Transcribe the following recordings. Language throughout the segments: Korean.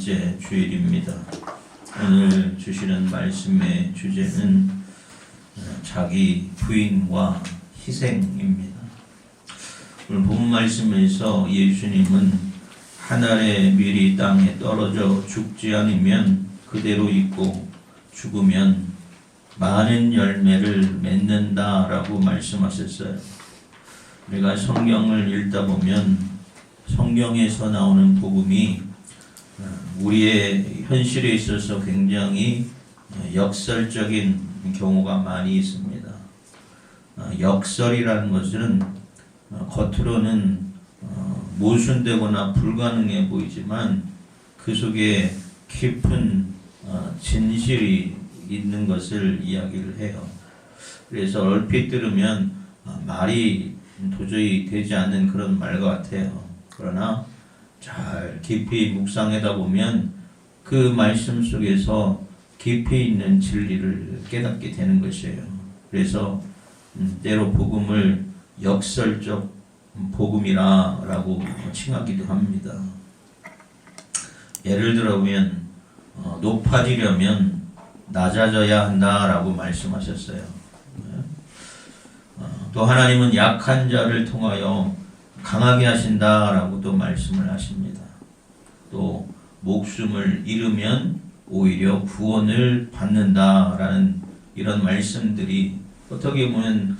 번째 주일입니다. 오늘 주시는 말씀의 주제는 자기 부인과 희생입니다. 오늘 본 말씀에서 예수님은 한 알의 밀이 땅에 떨어져 죽지 않으면 그대로 있고 죽으면 많은 열매를 맺는다라고 말씀하셨어요. 우리가 성경을 읽다 보면 성경에서 나오는 복음이 우리의 현실에 있어서 굉장히 역설적인 경우가 많이 있습니다. 역설이라는 것은 겉으로는 모순되거나 불가능해 보이지만 그 속에 깊은 진실이 있는 것을 이야기를 해요. 그래서 얼핏 들으면 말이 도저히 되지 않는 그런 말 같아요. 그러나 잘 깊이 묵상하다 보면 그 말씀 속에서 깊이 있는 진리를 깨닫게 되는 것이에요. 그래서 때로 복음을 역설적 복음이라고 칭하기도 합니다. 예를 들어보면 높아지려면 낮아져야 한다라고 말씀하셨어요. 또 하나님은 약한 자를 통하여 강하게 하신다라고 또 말씀을 하십니다. 또 목숨을 잃으면 오히려 구원을 받는다라는 이런 말씀들이 어떻게 보면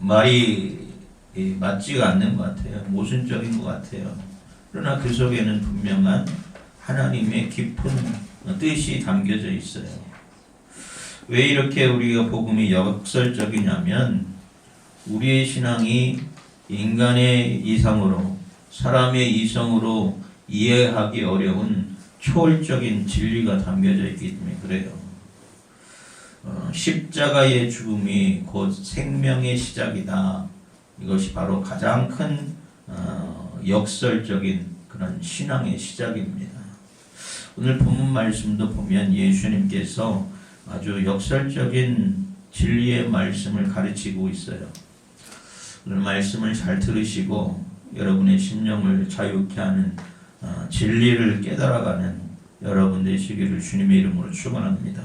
말이 맞지가 않는 것 같아요. 모순적인 것 같아요. 그러나 그 속에는 분명한 하나님의 깊은 뜻이 담겨져 있어요. 왜 이렇게 우리가 복음이 역설적이냐면 우리의 신앙이 인간의 이상으로 사람의 이성으로 이해하기 어려운 초월적인 진리가 담겨져 있기 때문에 그래요. 십자가의 죽음이 곧 생명의 시작이다. 이것이 바로 가장 큰 역설적인 그런 신앙의 시작입니다. 오늘 본문 말씀도 보면 예수님께서 아주 역설적인 진리의 말씀을 가르치고 있어요. 오늘 말씀을 잘 들으시고 여러분의 심령을 자유케 하는 진리를 깨달아가는 여러분 되시기를 주님의 이름으로 축원합니다.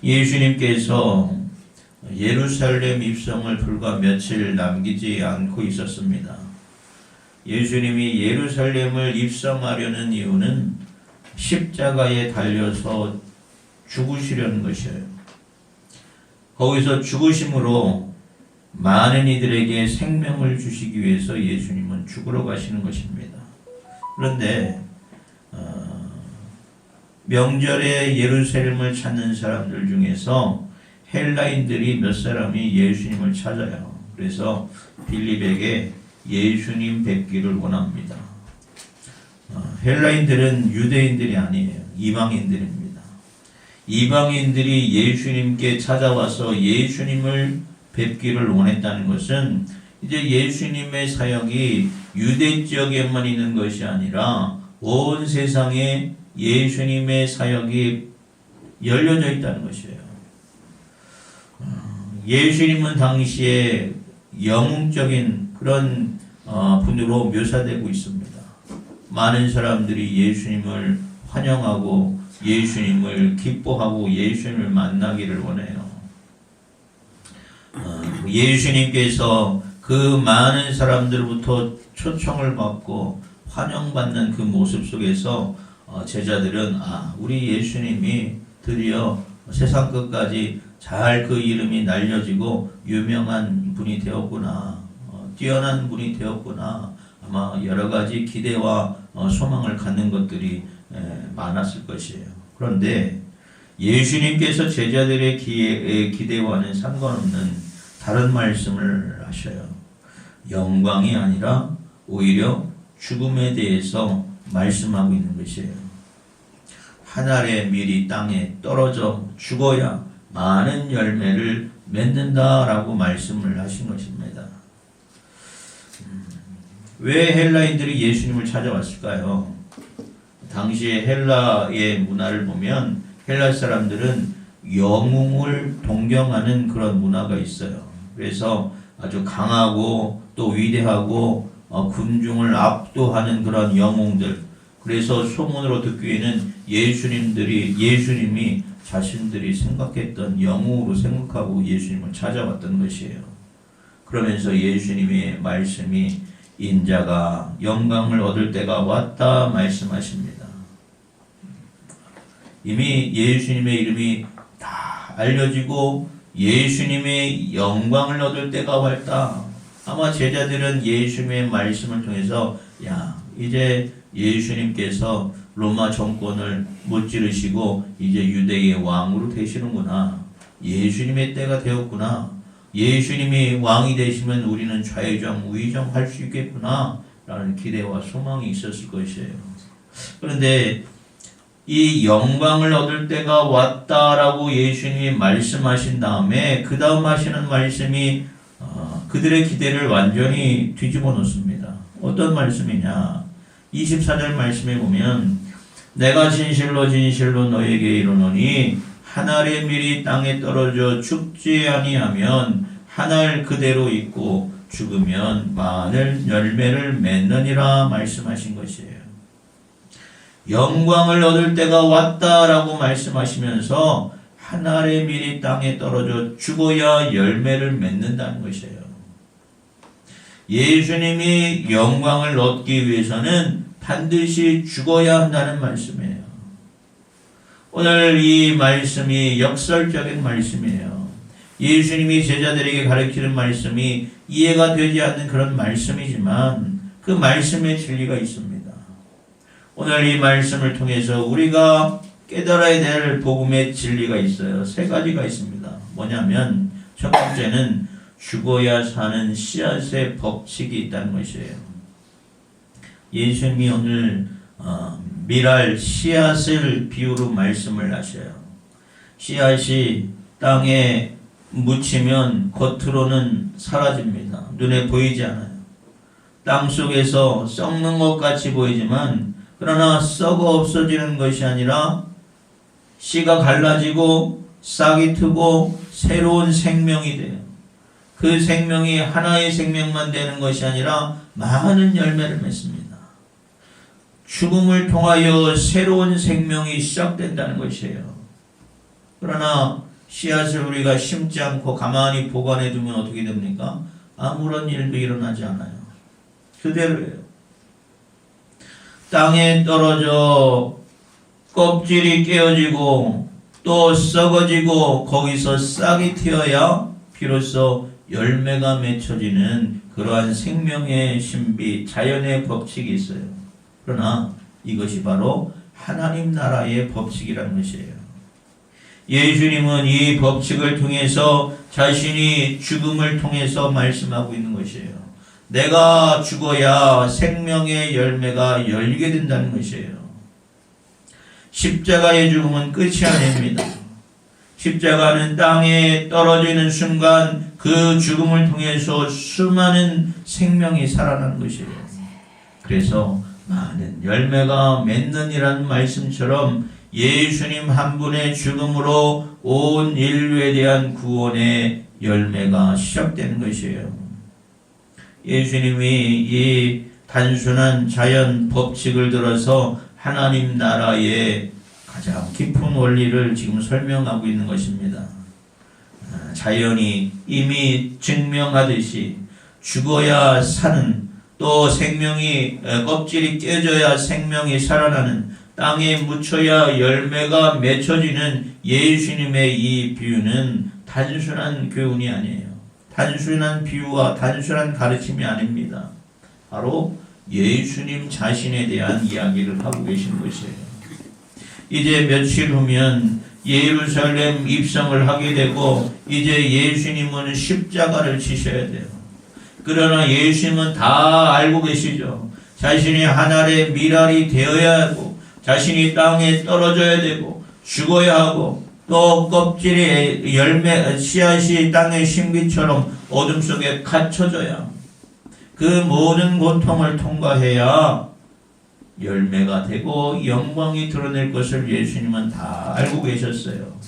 예수님께서 예루살렘 입성을 불과 며칠 남기지 않고 있었습니다. 예수님이 예루살렘을 입성하려는 이유는 십자가에 달려서 죽으시려는 것이에요. 거기서 죽으심으로 많은 이들에게 생명을 주시기 위해서 예수님은 죽으러 가시는 것입니다. 그런데 명절에 예루살렘을 찾는 사람들 중에서 헬라인들이 몇 사람이 예수님을 찾아요. 그래서 빌립에게 예수님 뵙기를 원합니다. 헬라인들은 유대인들이 아니에요. 이방인들입니다. 이방인들이 예수님께 찾아와서 예수님을 뵙기를 원했다는 것은 이제 예수님의 사역이 유대 지역에만 있는 것이 아니라 온 세상에 예수님의 사역이 열려져 있다는 것이에요. 예수님은 당시에 영웅적인 그런 분으로 묘사되고 있습니다. 많은 사람들이 예수님을 환영하고 예수님을 기뻐하고 예수님을 만나기를 원해요. 예수님께서 그 많은 사람들로부터 초청을 받고 환영받는 그 모습 속에서 제자들은 우리 예수님이 드디어 세상 끝까지 잘 그 이름이 날려지고 유명한 분이 되었구나, 뛰어난 분이 되었구나, 아마 여러 가지 기대와 소망을 갖는 것들이 많았을 것이에요. 그런데 예수님께서 제자들의 기대와는 상관없는 다른 말씀을 하셔요. 영광이 아니라 오히려 죽음에 대해서 말씀하고 있는 것이에요. 한 알의 밀이 땅에 떨어져 죽어야 많은 열매를 맺는다라고 말씀을 하신 것입니다. 왜 헬라인들이 예수님을 찾아왔을까요? 당시에 헬라의 문화를 보면 헬라 사람들은 영웅을 동경하는 그런 문화가 있어요. 그래서 아주 강하고 또 위대하고 군중을 압도하는 그런 영웅들, 그래서 소문으로 듣기에는 예수님이 자신들이 생각했던 영웅으로 생각하고 예수님을 찾아왔던 것이에요. 그러면서 예수님의 말씀이 인자가 영광을 얻을 때가 왔다 말씀하십니다. 이미 예수님의 이름이 다 알려지고 예수님의 영광을 얻을 때가 왔다. 아마 제자들은 예수님의 말씀을 통해서 이제 예수님께서 로마 정권을 무찌르시고 이제 유대의 왕으로 되시는구나. 예수님의 때가 되었구나. 예수님이 왕이 되시면 우리는 좌회전 우회전 할 수 있겠구나 라는 기대와 소망이 있었을 것이에요. 그런데 이 영광을 얻을 때가 왔다라고 예수님이 말씀하신 다음에 그 다음 하시는 말씀이 그들의 기대를 완전히 뒤집어 놓습니다. 어떤 말씀이냐? 24절 말씀에 보면 내가 진실로 진실로 너에게 이르노니 한 알의 밀이 땅에 떨어져 죽지 아니하면 한 알 그대로 있고 죽으면 많은 열매를 맺느니라 말씀하신 것이에요. 영광을 얻을 때가 왔다라고 말씀하시면서 한 알의 밀이 땅에 떨어져 죽어야 열매를 맺는다는 것이에요. 예수님이 영광을 얻기 위해서는 반드시 죽어야 한다는 말씀이에요. 오늘 이 말씀이 역설적인 말씀이에요. 예수님이 제자들에게 가르치는 말씀이 이해가 되지 않는 그런 말씀이지만 그 말씀에 진리가 있습니다. 오늘 이 말씀을 통해서 우리가 깨달아야 될 복음의 진리가 있어요. 3가지가 있습니다. 뭐냐면 첫 번째는 죽어야 사는 씨앗의 법칙이 있다는 것이에요. 예수님이 오늘 밀알 씨앗을 비유로 말씀을 하셔요. 씨앗이 땅에 묻히면 겉으로는 사라집니다. 눈에 보이지 않아요. 땅 속에서 썩는 것 같이 보이지만 그러나 썩어 없어지는 것이 아니라 씨가 갈라지고 싹이 트고 새로운 생명이 돼요. 그 생명이 하나의 생명만 되는 것이 아니라 많은 열매를 맺습니다. 죽음을 통하여 새로운 생명이 시작된다는 것이에요. 그러나 씨앗을 우리가 심지 않고 가만히 보관해 두면 어떻게 됩니까? 아무런 일도 일어나지 않아요. 그대로예요. 땅에 떨어져 껍질이 깨어지고 또 썩어지고 거기서 싹이 튀어야 비로소 열매가 맺혀지는 그러한 생명의 신비, 자연의 법칙이 있어요. 그러나 이것이 바로 하나님 나라의 법칙이라는 것이에요. 예수님은 이 법칙을 통해서 자신이 죽음을 통해서 말씀하고 있는 것이에요. 내가 죽어야 생명의 열매가 열리게 된다는 것이에요. 십자가의 죽음은 끝이 아닙니다. 십자가는 땅에 떨어지는 순간 그 죽음을 통해서 수많은 생명이 살아나는 것이에요. 그래서 많은 열매가 맺느니라는 말씀처럼 예수님 한 분의 죽음으로 온 인류에 대한 구원의 열매가 시작되는 것이에요. 예수님이 이 단순한 자연 법칙을 들어서 하나님 나라의 가장 깊은 원리를 지금 설명하고 있는 것입니다. 자연이 이미 증명하듯이 죽어야 사는, 또 생명이 껍질이 깨져야 생명이 살아나는, 땅에 묻혀야 열매가 맺혀지는 예수님의 이 비유는 단순한 교훈이 아니에요. 단순한 비유와 단순한 가르침이 아닙니다. 바로 예수님 자신에 대한 이야기를 하고 계신 것이에요. 이제 며칠 후면 예루살렘 입성을 하게 되고 이제 예수님은 십자가를 지셔야 돼요. 그러나 예수님은 다 알고 계시죠. 자신이 하늘의 밀알이 되어야 하고 자신이 땅에 떨어져야 되고 죽어야 하고 또 껍질의 열매 씨앗이 땅의 신비처럼 어둠 속에 갇혀져야 그 모든 고통을 통과해야 열매가 되고 영광이 드러낼 것을 예수님은 다 알고 계셨어요.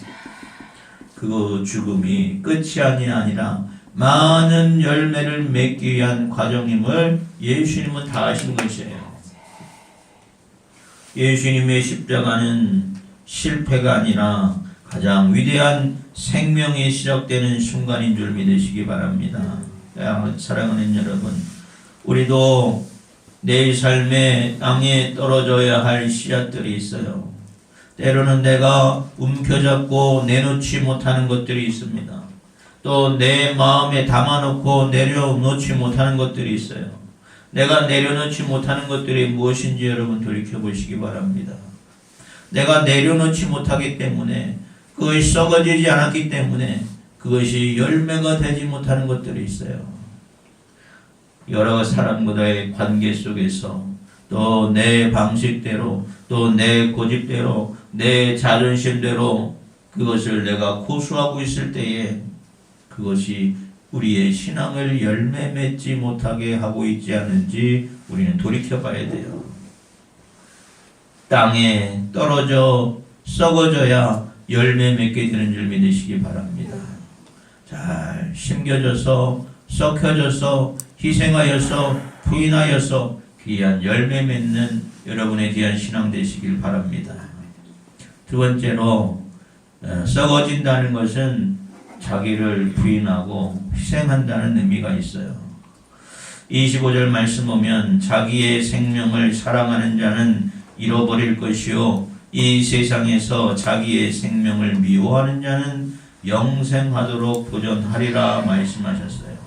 그 죽음이 끝이 아니라 많은 열매를 맺기 위한 과정임을 예수님은 다 아신 것이에요. 예수님의 십자가는 실패가 아니라 가장 위대한 생명이 시작되는 순간인 줄 믿으시기 바랍니다. 사랑하는 여러분, 우리도 내 삶의 땅에 떨어져야 할 씨앗들이 있어요. 때로는 내가 움켜잡고 내놓지 못하는 것들이 있습니다. 또 내 마음에 담아놓고 내려놓지 못하는 것들이 있어요. 내가 내려놓지 못하는 것들이 무엇인지 여러분 돌이켜보시기 바랍니다. 내가 내려놓지 못하기 때문에, 그것이 썩어지지 않았기 때문에 그것이 열매가 되지 못하는 것들이 있어요. 여러 사람과의 관계 속에서 또 내 방식대로, 또 내 고집대로, 내 자존심대로 그것을 내가 고수하고 있을 때에 그것이 우리의 신앙을 열매 맺지 못하게 하고 있지 않은지 우리는 돌이켜봐야 돼요. 땅에 떨어져 썩어져야 열매 맺게 되는 줄 믿으시기 바랍니다. 잘 심겨져서 썩혀져서 희생하여서 부인하여서 귀한 열매 맺는 여러분의 귀한 신앙 되시길 바랍니다. 두 번째로, 썩어진다는 것은 자기를 부인하고 희생한다는 의미가 있어요. 25절 말씀 보면 자기의 생명을 사랑하는 자는 잃어버릴 것이요 이 세상에서 자기의 생명을 미워하는 자는 영생하도록 보존하리라 말씀하셨어요.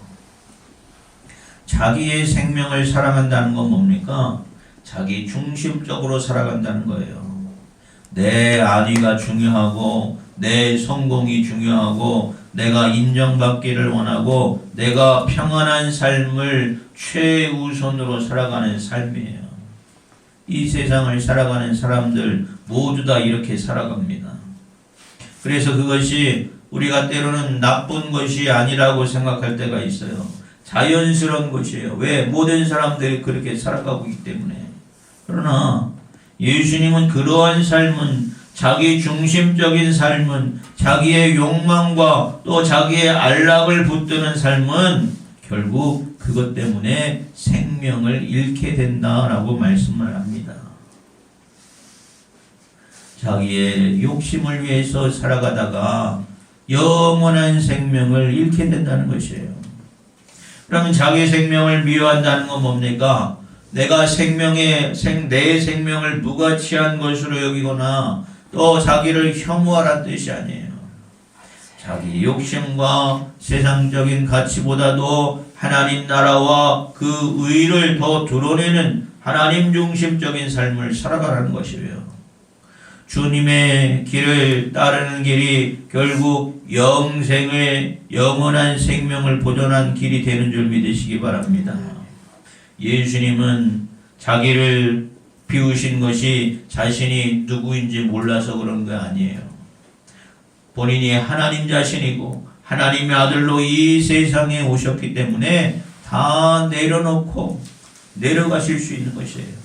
자기의 생명을 사랑한다는 건 뭡니까? 자기 중심적으로 살아간다는 거예요. 내 안위가 중요하고 내 성공이 중요하고 내가 인정받기를 원하고 내가 평안한 삶을 최우선으로 살아가는 삶이에요. 이 세상을 살아가는 사람들 모두 다 이렇게 살아갑니다. 그래서 그것이 우리가 때로는 나쁜 것이 아니라고 생각할 때가 있어요. 자연스러운 것이에요. 왜? 모든 사람들이 그렇게 살아가고 있기 때문에. 그러나 예수님은 그러한 삶은, 자기 중심적인 삶은, 자기의 욕망과 또 자기의 안락을 붙드는 삶은 결국 그것 때문에 생명을 잃게 된다라고 말씀을 합니다. 자기의 욕심을 위해서 살아가다가 영원한 생명을 잃게 된다는 것이에요. 그러면 자기 생명을 미워한다는 건 뭡니까? 내가 내 생명을 무가치한 것으로 여기거나 또 자기를 혐오하라는 뜻이 아니에요. 자기 욕심과 세상적인 가치보다도 하나님 나라와 그 의를 더 드러내는 하나님 중심적인 삶을 살아가라는 것이에요. 주님의 길을 따르는 길이 결국 영원한 생명을 보존한 길이 되는 줄 믿으시기 바랍니다. 예수님은 자기를 비우신 것이 자신이 누구인지 몰라서 그런 거 아니에요. 본인이 하나님 자신이고 하나님의 아들로 이 세상에 오셨기 때문에 다 내려놓고 내려가실 수 있는 것이에요.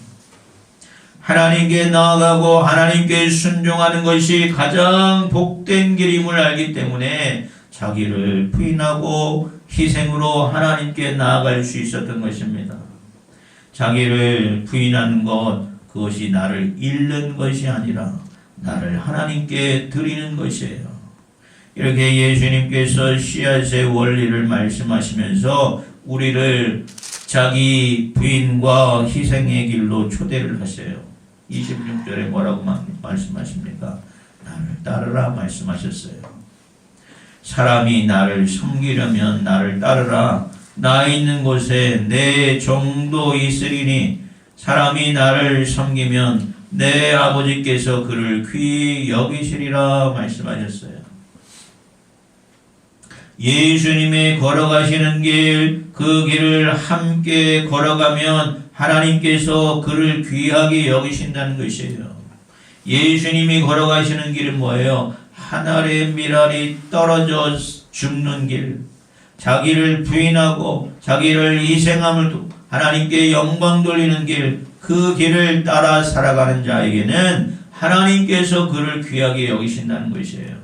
하나님께 나아가고 하나님께 순종하는 것이 가장 복된 길임을 알기 때문에 자기를 부인하고 희생으로 하나님께 나아갈 수 있었던 것입니다. 자기를 부인하는 것, 그것이 나를 잃는 것이 아니라 나를 하나님께 드리는 것이에요. 이렇게 예수님께서 씨앗의 원리를 말씀하시면서 우리를 자기 부인과 희생의 길로 초대를 하세요. 26절에 뭐라고 말씀하십니까? 나를 따르라 말씀하셨어요. 사람이 나를 섬기려면 나를 따르라. 나 있는 곳에 내 종도 있으리니 사람이 나를 섬기면 내 아버지께서 그를 귀히 여기시리라 말씀하셨어요. 예수님이 걸어가시는 길, 그 길을 함께 걸어가면 하나님께서 그를 귀하게 여기신다는 것이에요. 예수님이 걸어가시는 길은 뭐예요? 하늘의 밀알이 떨어져 죽는 길, 자기를 부인하고 자기를 희생함을 하나님께 영광 돌리는 길, 그 길을 따라 살아가는 자에게는 하나님께서 그를 귀하게 여기신다는 것이에요.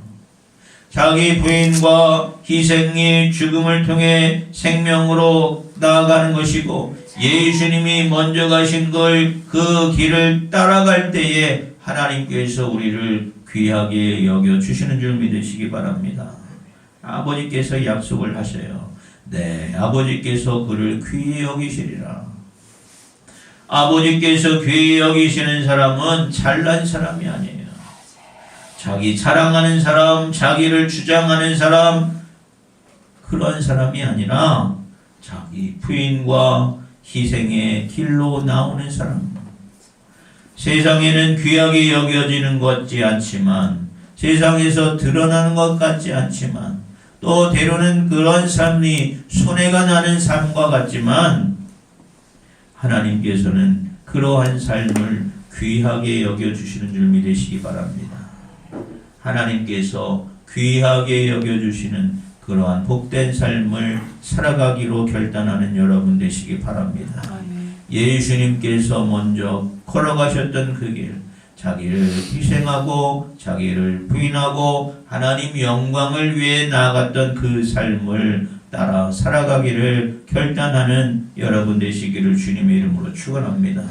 자기 부인과 희생이 죽음을 통해 생명으로 나아가는 것이고 예수님이 먼저 가신 걸 그 길을 따라갈 때에 하나님께서 우리를 귀하게 여겨주시는 줄 믿으시기 바랍니다. 아버지께서 약속을 하셔요. 네, 아버지께서 그를 귀히 여기시리라. 아버지께서 귀히 여기시는 사람은 잘난 사람이 아니에요. 자기 자랑하는 사람, 자기를 주장하는 사람, 그런 사람이 아니라 자기 부인과 희생의 길로 나오는 사람. 세상에는 귀하게 여겨지는 것 같지 않지만, 세상에서 드러나는 것 같지 않지만, 또 때로는 그런 삶이 손해가 나는 삶과 같지만, 하나님께서는 그러한 삶을 귀하게 여겨주시는 줄 믿으시기 바랍니다. 하나님께서 귀하게 여겨주시는 그러한 복된 삶을 살아가기로 결단하는 여러분 되시기 바랍니다. 예수님께서 먼저 걸어가셨던 그 길, 자기를 희생하고 자기를 부인하고 하나님 영광을 위해 나아갔던 그 삶을 따라 살아가기를 결단하는 여러분 되시기를 주님의 이름으로 축원합니다.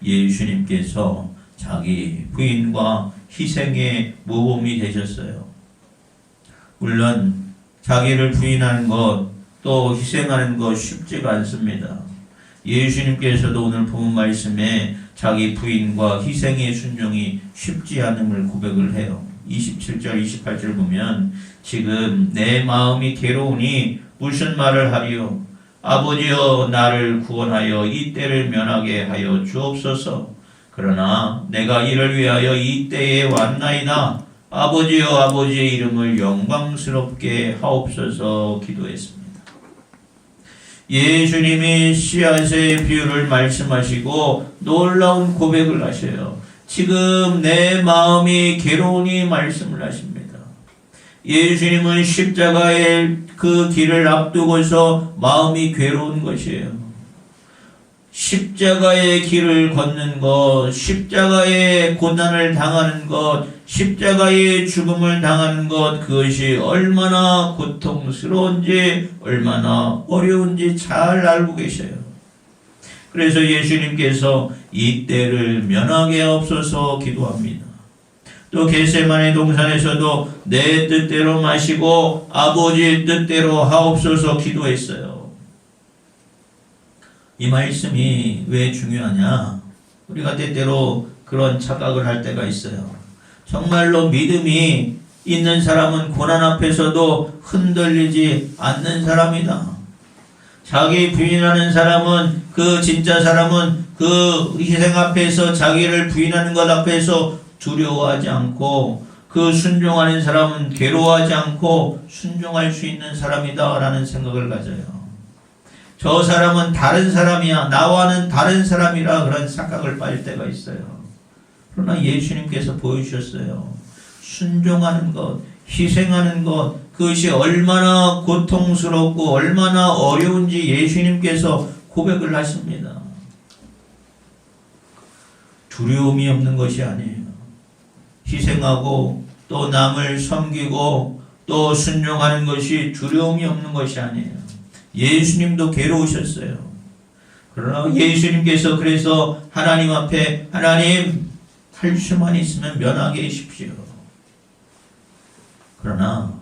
예수님께서 자기 부인과 희생의 모범이 되셨어요. 물론 자기를 부인하는 것, 또 희생하는 것 쉽지가 않습니다. 예수님께서도 오늘 본 말씀에 자기 부인과 희생의 순종이 쉽지 않음을 고백을 해요. 27절, 28절 보면 지금 내 마음이 괴로우니 무슨 말을 하리요? 아버지여 나를 구원하여 이 때를 면하게 하여 주옵소서. 그러나 내가 이를 위하여 이 때에 왔나이다. 아버지여 아버지의 이름을 영광스럽게 하옵소서 기도했습니다. 예수님이 씨앗의 비유를 말씀하시고 놀라운 고백을 하셔요. 지금 내 마음이 괴로우니 말씀을 하십니다. 예수님은 십자가의 그 길을 앞두고서 마음이 괴로운 것이에요. 십자가의 길을 걷는 것, 십자가의 고난을 당하는 것, 십자가의 죽음을 당하는 것, 그것이 얼마나 고통스러운지, 얼마나 어려운지 잘 알고 계셔요. 그래서 예수님께서 이 때를 면하게 하옵소서 기도합니다. 또 겟세마네 동산에서도 내 뜻대로 마시고 아버지의 뜻대로 하옵소서 기도했어요. 이 말씀이 왜 중요하냐? 우리가 때때로 그런 착각을 할 때가 있어요. 정말로 믿음이 있는 사람은 고난 앞에서도 흔들리지 않는 사람이다. 자기 부인하는 사람은, 그 진짜 사람은 그 희생 앞에서, 자기를 부인하는 것 앞에서 두려워하지 않고, 그 순종하는 사람은 괴로워하지 않고 순종할 수 있는 사람이다 라는 생각을 가져요. 저 사람은 다른 사람이야, 나와는 다른 사람이라 그런 착각을 빠질 때가 있어요. 그러나 예수님께서 보여주셨어요. 순종하는 것, 희생하는 것, 그것이 얼마나 고통스럽고 얼마나 어려운지 예수님께서 고백을 하십니다. 두려움이 없는 것이 아니에요. 희생하고 또 남을 섬기고 또 순종하는 것이 두려움이 없는 것이 아니에요. 예수님도 괴로우셨어요. 그러나 예수님께서 그래서 하나님 앞에, 하나님 할 수만 있으면 면하게 하십시오. 그러나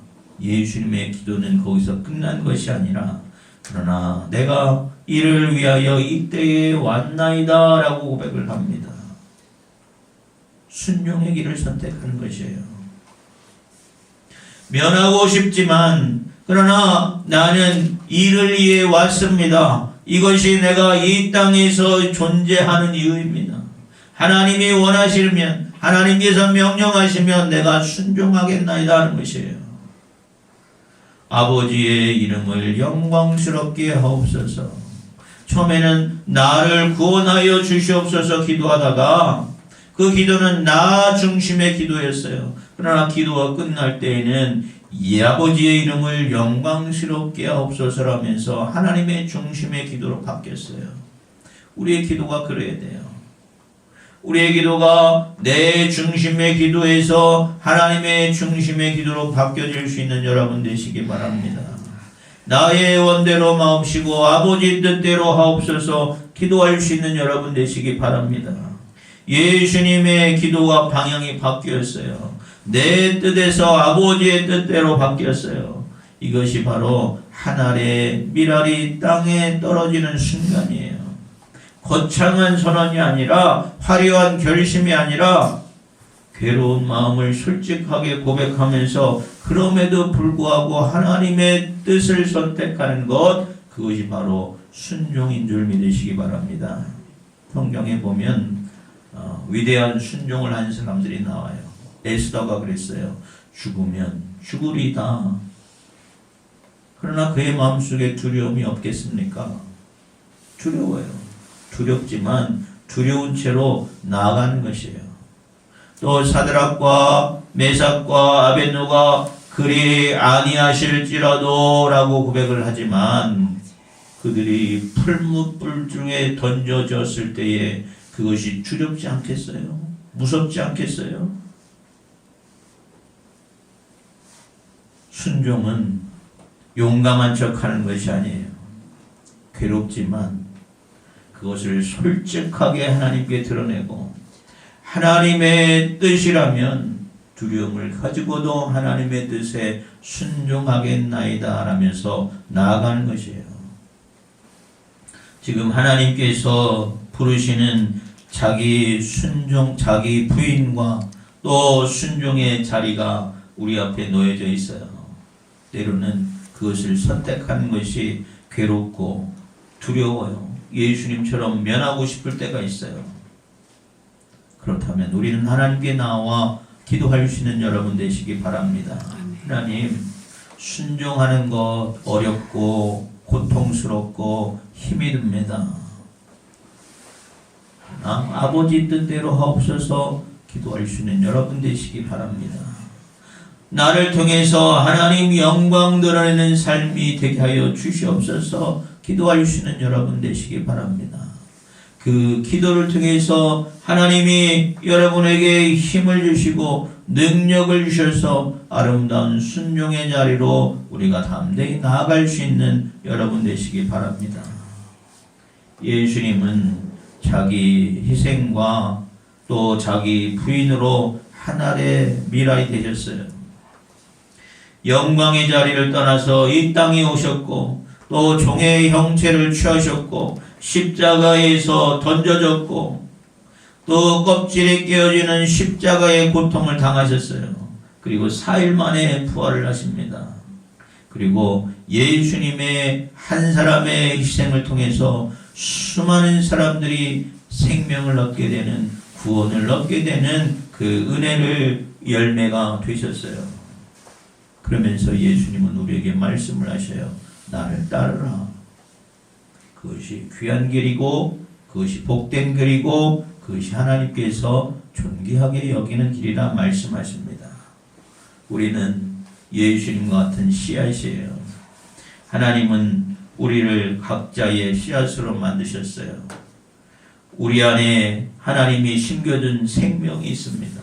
예수님의 기도는 거기서 끝난 것이 아니라, 그러나 내가 이를 위하여 이때에 왔나이다 라고 고백을 합니다. 순종의 길을 선택하는 것이에요. 면하고 싶지만, 그러나 나는 이를 위해 왔습니다. 이것이 내가 이 땅에서 존재하는 이유입니다. 하나님이 원하시면, 하나님께서 명령하시면 내가 순종하겠나이다 하는 것이에요. 아버지의 이름을 영광스럽게 하옵소서. 처음에는 나를 구원하여 주시옵소서 기도하다가 그 기도는 나 중심의 기도였어요. 그러나 기도가 끝날 때에는 이 아버지의 이름을 영광스럽게 하옵소서라면서 하나님의 중심의 기도로 바뀌었어요. 우리의 기도가 그래야 돼요. 우리의 기도가 내 중심의 기도에서 하나님의 중심의 기도로 바뀌어질 수 있는 여러분 되시기 바랍니다. 나의 원대로 마옵시고 아버지 뜻대로 하옵소서 기도할 수 있는 여러분 되시기 바랍니다. 예수님의 기도가 방향이 바뀌었어요. 내 뜻에서 아버지의 뜻대로 바뀌었어요. 이것이 바로 한 알의 밀알이 땅에 떨어지는 순간이에요. 거창한 선언이 아니라 화려한 결심이 아니라 괴로운 마음을 솔직하게 고백하면서 그럼에도 불구하고 하나님의 뜻을 선택하는 것, 그것이 바로 순종인 줄 믿으시기 바랍니다. 성경에 보면 위대한 순종을 한 사람들이 나와요. 에스더가 그랬어요. 죽으면 죽으리다. 그러나 그의 마음속에 두려움이 없겠습니까? 두려워요. 두렵지만 두려운 채로 나아가는 것이에요. 또 사드락과 메삭과 아벳노가 그리 아니하실지라도 라고 고백을 하지만 그들이 풀무불 중에 던져졌을 때에 그것이 두렵지 않겠어요? 무섭지 않겠어요? 순종은 용감한 척하는 것이 아니에요. 괴롭지만 그것을 솔직하게 하나님께 드러내고 하나님의 뜻이라면 두려움을 가지고도 하나님의 뜻에 순종하겠나이다 라면서 나아가는 것이에요. 지금 하나님께서 부르시는 자기 순종, 자기 부인과 또 순종의 자리가 우리 앞에 놓여져 있어요. 때로는 그것을 선택하는 것이 괴롭고 두려워요. 예수님처럼 면하고 싶을 때가 있어요. 그렇다면 우리는 하나님께 나와 기도할 수 있는 여러분 되시기 바랍니다. 하나님, 순종하는 것 어렵고 고통스럽고 힘이 듭니다. 아버지 뜻대로 하옵소서 기도할 수 있는 여러분 되시기 바랍니다. 나를 통해서 하나님 영광 드러내는 삶이 되게 하여 주시옵소서 기도할 수 있는 여러분 되시기 바랍니다. 그 기도를 통해서 하나님이 여러분에게 힘을 주시고 능력을 주셔서 아름다운 순종의 자리로 우리가 담대히 나아갈 수 있는 여러분 되시기 바랍니다. 예수님은 자기 희생과 또 자기 부인으로 하늘의 밀알이 되셨어요. 영광의 자리를 떠나서 이 땅에 오셨고 또 종의 형체를 취하셨고 십자가에서 던져졌고 또 껍질에 끼어지는 십자가의 고통을 당하셨어요. 그리고 4일 만에 부활을 하십니다. 그리고 예수님의 한 사람의 희생을 통해서 수많은 사람들이 생명을 얻게 되는, 구원을 얻게 되는 그 은혜를 열매가 되셨어요. 그러면서 예수님은 우리에게 말씀을 하셔요. 나를 따르라. 그것이 귀한 길이고 그것이 복된 길이고 그것이 하나님께서 존귀하게 여기는 길이라 말씀하십니다. 우리는 예수님과 같은 씨앗이에요. 하나님은 우리를 각자의 씨앗으로 만드셨어요. 우리 안에 하나님이 심겨둔 생명이 있습니다.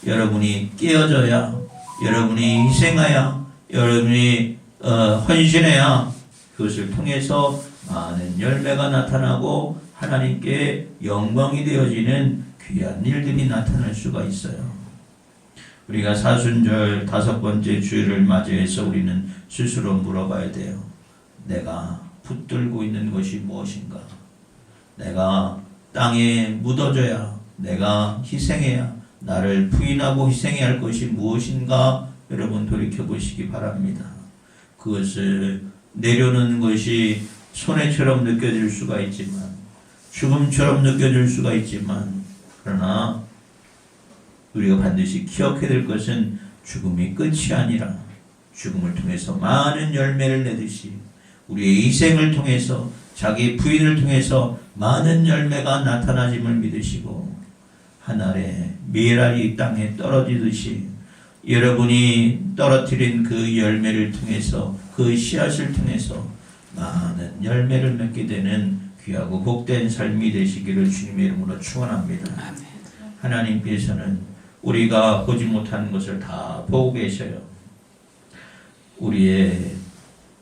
여러분이 깨어져야, 여러분이 희생하여, 여러분이 헌신해야 그것을 통해서 많은 열매가 나타나고 하나님께 영광이 되어지는 귀한 일들이 나타날 수가 있어요. 우리가 사순절 5번째 주일을 맞이해서 우리는 스스로 물어봐야 돼요. 내가 붙들고 있는 것이 무엇인가? 내가 땅에 묻어져야, 내가 희생해야, 나를 부인하고 희생해야 할 것이 무엇인가? 여러분 돌이켜보시기 바랍니다. 그것을 내려놓는 것이 손해처럼 느껴질 수가 있지만, 죽음처럼 느껴질 수가 있지만, 그러나 우리가 반드시 기억해야 될 것은 죽음이 끝이 아니라 죽음을 통해서 많은 열매를 내듯이 우리의 희생을 통해서, 자기 부인을 통해서 많은 열매가 나타나짐을 믿으시고 하늘의 밀알이 땅에 떨어지듯이 여러분이 떨어뜨린 그 열매를 통해서, 그 씨앗을 통해서 많은 열매를 맺게 되는 귀하고 복된 삶이 되시기를 주님의 이름으로 축원합니다. 하나님께서는 우리가 보지 못하는 것을 다 보고 계셔요. 우리의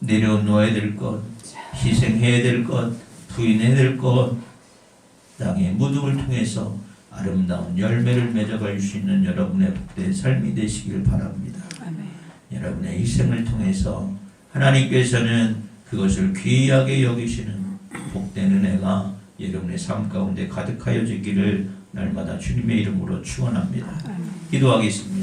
내려놓아야 될 것, 희생해야 될 것, 부인해야 될 것, 땅의 무덤을 통해서 아름다운 열매를 맺어갈 수 있는 여러분의 복된 삶이 되시길 바랍니다. 아멘. 여러분의 희생을 통해서 하나님께서는 그것을 귀하게 여기시는 복된 은혜가 여러분의 삶 가운데 가득하여지기를 날마다 주님의 이름으로 축원합니다. 아멘. 기도하겠습니다.